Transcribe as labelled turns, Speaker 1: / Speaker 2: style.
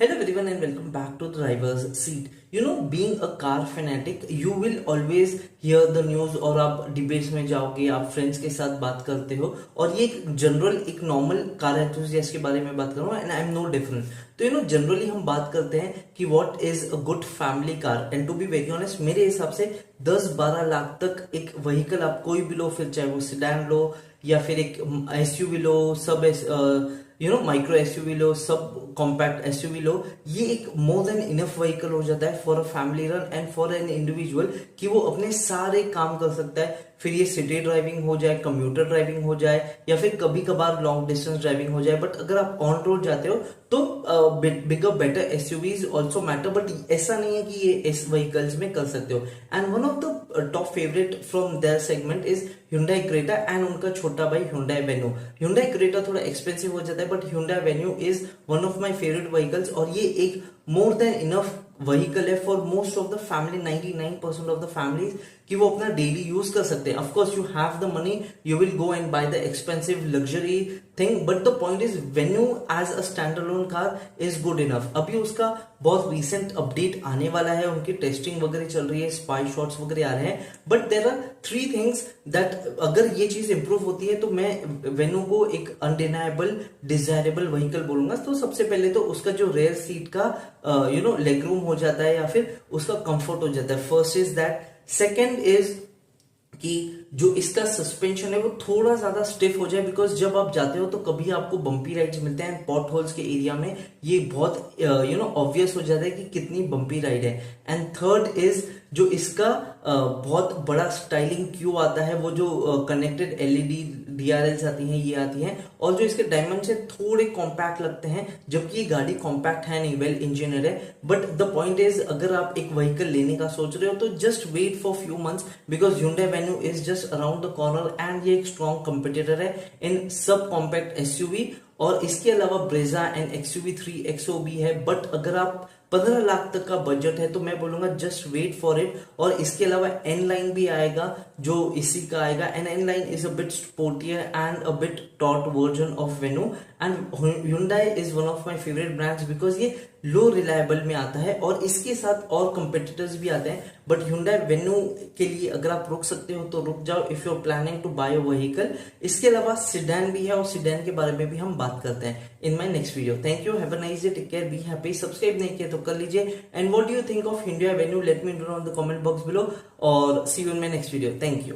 Speaker 1: Hello everyone and welcome back to the driver's seat. Being a car fanatic, you will always hear the news और आप debates में जाओगे, आप friends के साथ बात करते हो और ये एक जनरल एक नॉर्मल कार एंथुसियास्ट के बारे में बात कर रहा हूँ and I am no different. तो जनरली हम बात करते हैं कि what is a good family car and to be very honest मेरे हिसाब से 10-12 लाख तक एक व्हीकल आप कोई भी लो, फिर चाहे वो सिडैन लो या फिर एक एसयूवी लो, सब माइक्रो एसयूवी लो, सब कॉम्पैक्ट एसयूवी लो, ये एक मोर देन इनफ व्हीकल हो जाता है for a family run and for an individual कि वो अपने सारे काम कर सकता है. फिर ये सिटी ड्राइविंग हो जाए, कम्यूटर ड्राइविंग हो जाए या फिर कभी कभार लॉन्ग डिस्टेंस ड्राइविंग हो जाए. बट अगर आप ऑन रोड जाते हो तो bigger better SUVs also matter. But ऐसा नहीं है कि ये इस व्हीकल्स में कर सकते हो. And one of the top favourite from their segment is Hyundai Creta and उनका छोटा भाई Hyundai Venue. Hyundai Creta थोड़ा एक्सपेंसिव हो जाता है but Hyundai Venue is one of my favourite vehicles और ये एक मोर देन इनफ व्हीकल है for most of the family. 99% of the families कि वो अपना डेली यूज कर सकते हैं. Of course you have the money, you will go and buy the expensive luxury thing, but the point is Venue as a standalone car is good enough. अभी उसका बहुत recent update आने वाला है, उनकी टेस्टिंग वगैरह चल रही है, स्पाई शॉट्स वगैरह आ रहे हैं. But there are 3 things that अगर ये चीज इंप्रूव होती है तो मैं Venue को एक अनडिनाइबल डिजायरेबल व्हीकल बोलूंगा. तो सबसे पहले तो उसका जो रेयर सीट का लेग रूम हो जाता है या फिर उसका कंफर्ट हो जाता है. First is that. Second is कि जो इसका सस्पेंशन है वो थोड़ा ज्यादा स्टिफ हो जाए, बिकॉज जब आप जाते हो तो कभी आपको बम्पी राइड्स मिलते हैं. पॉट होल्स के एरिया में ये बहुत ऑब्वियस हो जाता है कि कितनी बम्पी राइड है. एंड थर्ड इज जो इसका बहुत बड़ा स्टाइलिंग क्यू आता है, वो जो कनेक्टेड एलईडी डीआरएल्स आती हैं, ये आती हैं और जो इसके डायमंड से थोड़े कॉम्पैक्ट लगते हैं, जबकि ये गाड़ी कॉम्पैक्ट है नहीं, वेल इंजीनियर है. बट द पॉइंट इज अगर आप एक व्हीकल लेने का सोच रहे हो तो just wait for few months because Hyundai Venue is just around the corner and ये एक स्ट्रॉन्ग कंपिटिटर है इन सब कॉम्पैक्ट एसयूवी. और इसके अलावा ब्रेजा एंड XUV3 XOB है. बट अगर आप 15 लाख तक का बजट है तो मैं बोलूंगा जस्ट वेट फॉर इट. और इसके अलावा एन लाइन भी आएगा जो इसी का आएगा and N line is a bit sportier and a bit taut version of Venue. And Hyundai is one of my favourite brands because ये लो रिलायबल में आता है और इसके साथ और कंपेटिटर्स भी आते हैं. बट Hyundai Venue के लिए अगर आप रुक सकते हो तो रुक जाओ if you are planning to buy a vehicle. इसके अलावा सिडैन भी है और सिडैन के बारे में भी हम बात करते हैं in my next video. Thank you, have a nice day, take care, be happy. Subscribe नहीं किया तो कर लीजिए. And what do you think of Hyundai Venue? Let me know in the comment box below और see you in my next video. Thank you.